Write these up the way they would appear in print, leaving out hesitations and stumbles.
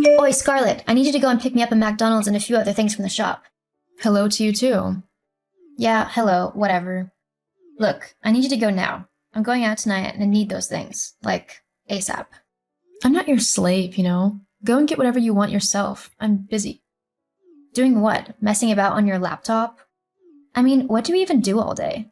Oi, Scarlett, I need you to go and pick me up a McDonald's and a few other things from the shop. Hello to you too. Yeah, hello, whatever. Look, I need you to go now. I'm going out tonight and I need those things. Like, ASAP. I'm not your slave, you know. Go and get whatever you want yourself. I'm busy. Doing what? Messing about on your laptop? I mean, what do you even do all day?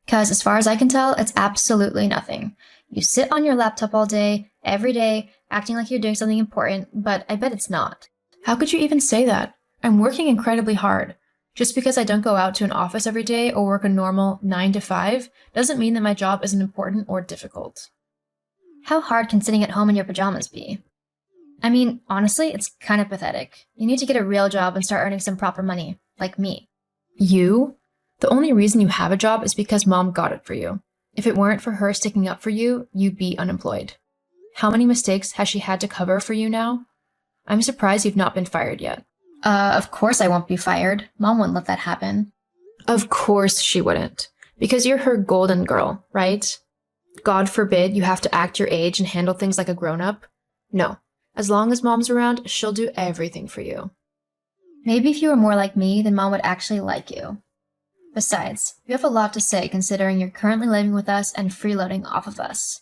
Because as far as I can tell, it's absolutely nothing. You sit on your laptop all day, every day, acting like you're doing something important, but I bet it's not. How could you even say that? I'm working incredibly hard. Just because I don't go out to an office every day or work a normal 9 to 5 doesn't mean that my job isn't important or difficult. How hard can sitting at home in your pajamas be? I mean, honestly, it's kind of pathetic. You need to get a real job and start earning some proper money, like me. You? The only reason you have a job is because Mom got it for you. If it weren't for her sticking up for you, you'd be unemployed. How many mistakes has she had to cover for you now? I'm surprised you've not been fired yet. Of course I won't be fired. Mom wouldn't let that happen. Of course she wouldn't. Because you're her golden girl, right? God forbid you have to act your age and handle things like a grown-up. No. As long as Mom's around, she'll do everything for you. Maybe if you were more like me, then Mom would actually like you. Besides, you have a lot to say considering you're currently living with us and freeloading off of us.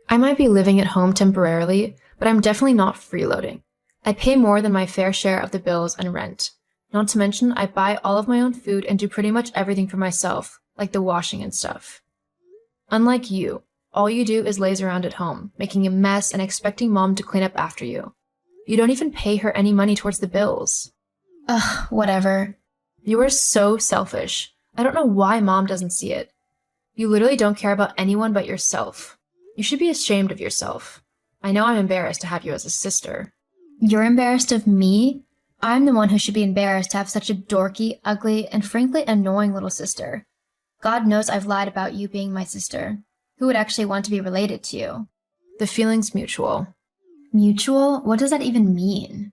I might be living at home temporarily, but I'm definitely not freeloading. I pay more than my fair share of the bills and rent. Not to mention, I buy all of my own food and do pretty much everything for myself, like the washing and stuff. Unlike you, all you do is laze around at home, making a mess and expecting Mom to clean up after you. You don't even pay her any money towards the bills. Ugh, whatever. You are so selfish. I don't know why Mom doesn't see it. You literally don't care about anyone but yourself. You should be ashamed of yourself. I know I'm embarrassed to have you as a sister. You're embarrassed of me? I'm the one who should be embarrassed to have such a dorky, ugly, and frankly annoying little sister. God knows I've lied about you being my sister. Who would actually want to be related to you? The feeling's mutual. Mutual? What does that even mean?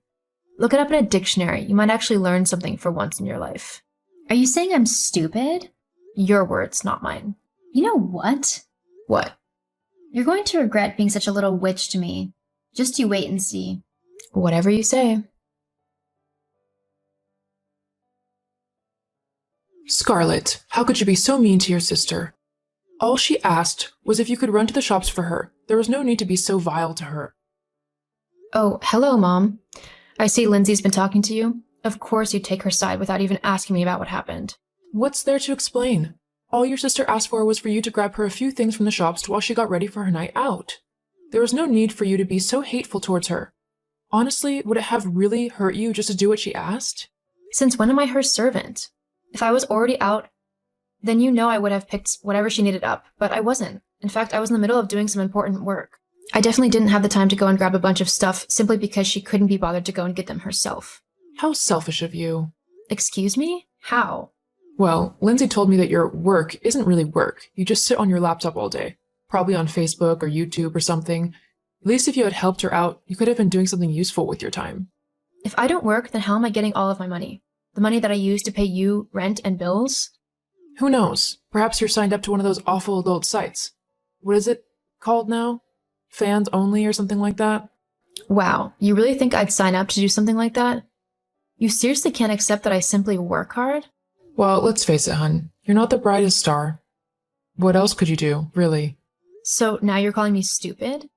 Look it up in a dictionary. You might actually learn something for once in your life. Are you saying I'm stupid? Your words, not mine. You know what? What? You're going to regret being such a little witch to me. Just you wait and see. Whatever you say. Scarlett, how could you be so mean to your sister? All she asked was if you could run to the shops for her. There was no need to be so vile to her. Oh, hello, Mom. I see Lindsay's been talking to you. Of course you'd take her side without even asking me about what happened. What's there to explain? All your sister asked for was for you to grab her a few things from the shops while she got ready for her night out. There was no need for you to be so hateful towards her. Honestly, would it have really hurt you just to do what she asked? Since when am I her servant? If I was already out, then you know I would have picked whatever she needed up, but I wasn't. In fact, I was in the middle of doing some important work. I definitely didn't have the time to go and grab a bunch of stuff simply because she couldn't be bothered to go and get them herself. How selfish of you. Excuse me? How? Well, Lindsay told me that your work isn't really work. You just sit on your laptop all day, probably on Facebook or YouTube or something. At least if you had helped her out, you could have been doing something useful with your time. If I don't work, then how am I getting all of my money? The money that I use to pay you rent and bills? Who knows? Perhaps you're signed up to one of those awful adult sites. What is it called now? Fans only or something like that? Wow, you really think I'd sign up to do something like that? You seriously can't accept that I simply work hard? Well, let's face it, hun. You're not the brightest star. What else could you do, really? So now you're calling me stupid?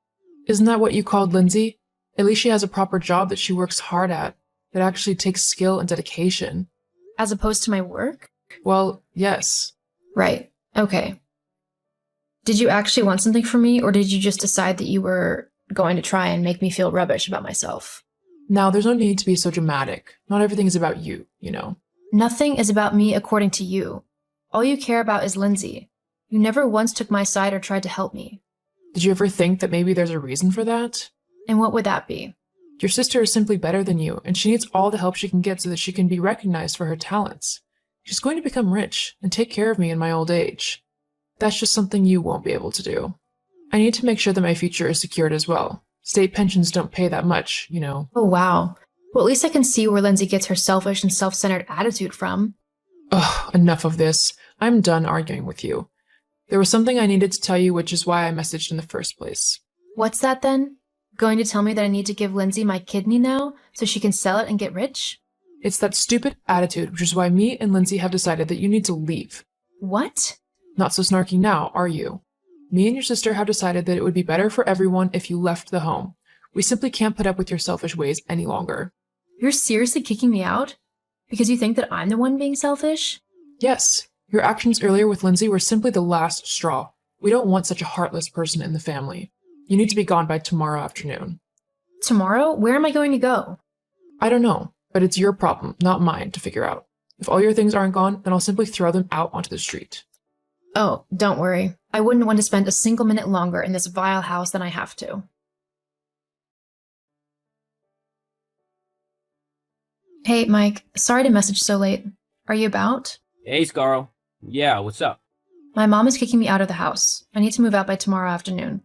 Isn't that what you called Lindsay? At least she has a proper job that she works hard at, that actually takes skill and dedication. As opposed to my work? Well, yes. Right. Okay. Did you actually want something from me, or did you just decide that you were going to try and make me feel rubbish about myself? Now, there's no need to be so dramatic. Not everything is about you, you know. Nothing is about me according to you. All you care about is Lindsay. You never once took my side or tried to help me. Did you ever think that maybe there's a reason for that? And what would that be? Your sister is simply better than you, and she needs all the help she can get so that she can be recognized for her talents. She's going to become rich and take care of me in my old age. That's just something you won't be able to do. I need to make sure that my future is secured as well. State pensions don't pay that much, you know. Oh, wow. Well, at least I can see where Lindsay gets her selfish and self-centered attitude from. Ugh, enough of this. I'm done arguing with you. There was something I needed to tell you, which is why I messaged in the first place. What's that then? Going to tell me that I need to give Lindsay my kidney now so she can sell it and get rich? It's that stupid attitude, which is why me and Lindsay have decided that you need to leave. What? Not so snarky now, are you? Me and your sister have decided that it would be better for everyone if you left the home. We simply can't put up with your selfish ways any longer. You're seriously kicking me out? Because you think that I'm the one being selfish? Yes, your actions earlier with Lindsay were simply the last straw. We don't want such a heartless person in the family. You need to be gone by tomorrow afternoon. Tomorrow? Where am I going to go? I don't know, but it's your problem, not mine, to figure out. If all your things aren't gone, then I'll simply throw them out onto the street. Oh, don't worry. I wouldn't want to spend a single minute longer in this vile house than I have to. Hey, Mike. Sorry to message so late. Are you about? Hey, Scarl. Yeah, what's up? My mom is kicking me out of the house. I need to move out by tomorrow afternoon.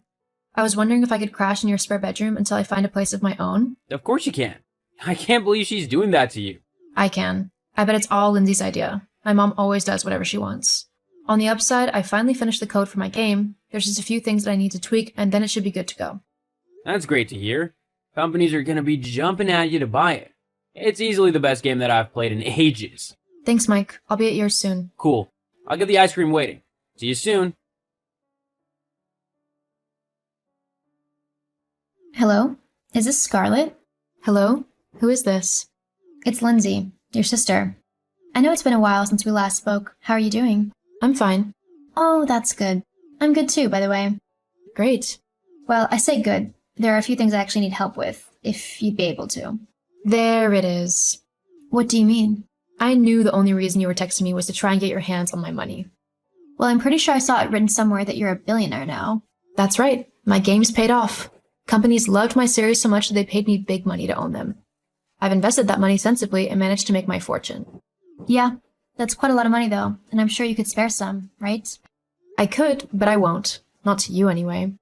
I was wondering if I could crash in your spare bedroom until I find a place of my own. Of course you can. I can't believe she's doing that to you. I can. I bet it's all Lindsay's idea. My mom always does whatever she wants. On the upside, I finally finished the code for my game. There's just a few things that I need to tweak, and then it should be good to go. That's great to hear. Companies are gonna be jumping at you to buy it. It's easily the best game that I've played in ages. Thanks, Mike. I'll be at yours soon. Cool. I'll get the ice cream waiting. See you soon. Hello? Is this Scarlett? Hello? Who is this? It's Lindsay, your sister. I know it's been a while since we last spoke. How are you doing? I'm fine. Oh, that's good. I'm good too, by the way. Great. Well, I say good. There are a few things I actually need help with, if you'd be able to. There it is. What do you mean? I knew the only reason you were texting me was to try and get your hands on my money. Well, I'm pretty sure I saw it written somewhere that you're a billionaire now. That's right. My game's paid off. Companies loved my series so much that they paid me big money to own them. I've invested that money sensibly and managed to make my fortune. Yeah, that's quite a lot of money though, and I'm sure you could spare some, right? I could, but I won't. Not to you anyway.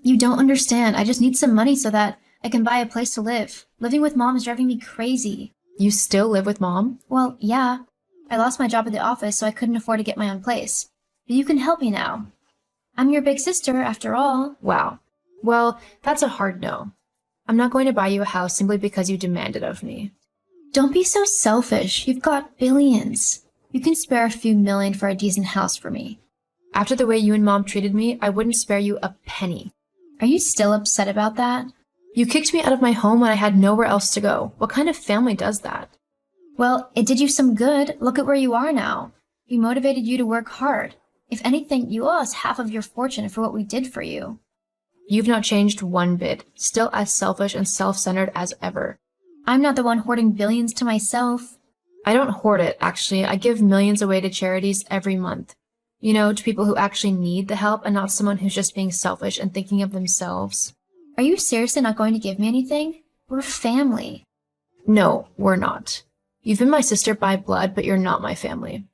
You don't understand. I just need some money so that I can buy a place to live. Living with mom is driving me crazy. You still live with mom? Well, yeah. I lost my job at the office, so I couldn't afford to get my own place. But you can help me now. I'm your big sister, after all. Wow. Well, that's a hard no. I'm not going to buy you a house simply because you demand it of me. Don't be so selfish. You've got billions. You can spare a few million for a decent house for me. After the way you and mom treated me, I wouldn't spare you a penny. Are you still upset about that? You kicked me out of my home when I had nowhere else to go. What kind of family does that? Well, it did you some good. Look at where you are now. We motivated you to work hard. If anything, you owe us half of your fortune for what we did for you. You've not changed one bit, still as selfish and self-centered as ever. I'm not the one hoarding billions to myself. I don't hoard it, actually. I give millions away to charities every month. You know, to people who actually need the help and not someone who's just being selfish and thinking of themselves. Are you seriously not going to give me anything? We're family. No, we're not. You've been my sister by blood, but you're not my family.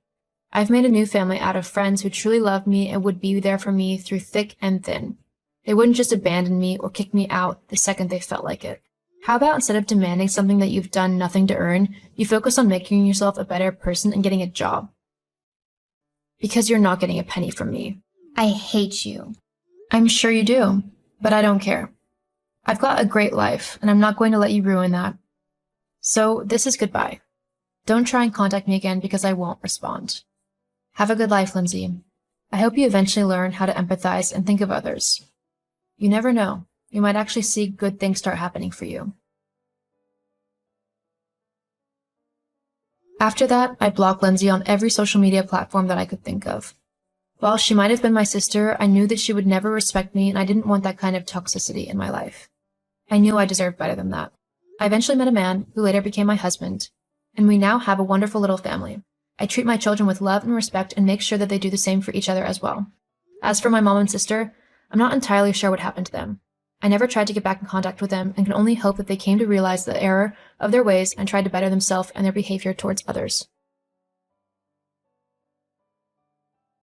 I've made a new family out of friends who truly love me and would be there for me through thick and thin. They wouldn't just abandon me or kick me out the second they felt like it. How about instead of demanding something that you've done nothing to earn, you focus on making yourself a better person and getting a job? Because you're not getting a penny from me. I hate you. I'm sure you do, but I don't care. I've got a great life, and I'm not going to let you ruin that. So this is goodbye. Don't try and contact me again because I won't respond. Have a good life, Lindsay. I hope you eventually learn how to empathize and think of others. You never know. You might actually see good things start happening for you. After that, I blocked Lindsay on every social media platform that I could think of. While she might have been my sister, I knew that she would never respect me, and I didn't want that kind of toxicity in my life. I knew I deserved better than that. I eventually met a man who later became my husband, and we now have a wonderful little family. I treat my children with love and respect and make sure that they do the same for each other as well. As for my mom and sister, I'm not entirely sure what happened to them. I never tried to get back in contact with them and can only hope that they came to realize the error of their ways and tried to better themselves and their behavior towards others.